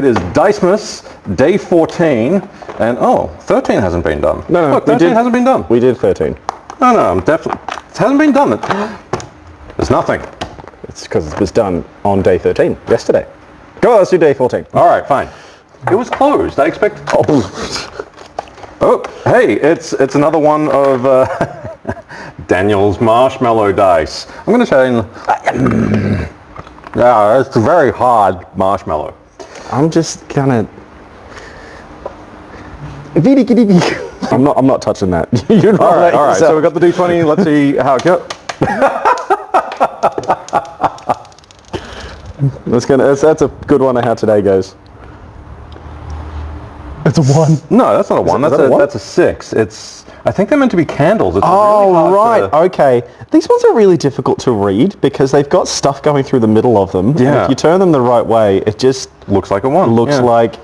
It is Dicemas, day 14, and 13 hasn't been done. No, look, 13 hasn't been done. We did 13. No, I'm definitely, it hasn't been done. There's nothing. It's because it was done on day 13, yesterday. Go on, let's do day 14. All right, fine. It was closed. I expect. Oh, hey, it's another one of Daniel's marshmallow dice. I'm going to try and. Yeah, it's a very hard marshmallow. I'm just gonna. I'm not touching that. You're All right. So we got the D20. Let's see how it goes. That's a good one of how today goes. It's a 1. No, that's not a 1. That's a 6. I think they're meant to be candles. It's really hard right. Okay. These ones are really difficult to read because they've got stuff going through the middle of them. Yeah. And if you turn them the right way, it just looks like a 1. looks like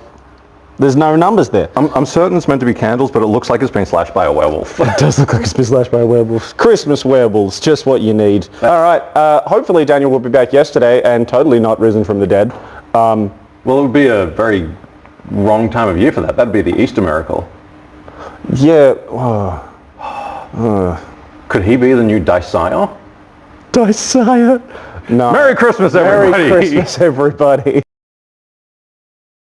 there's no numbers there. I'm certain it's meant to be candles, but it looks like it's been slashed by a werewolf. It does look like it's been slashed by a werewolf. Christmas werewolves, just what you need. All right. Hopefully Daniel will be back yesterday and totally not risen from the dead. Well, it would be a very wrong time of year for that. That'd be the Easter miracle. Yeah. Could he be the new Dicemas? Dicemas. No. Merry Christmas, everybody. Merry Christmas, everybody.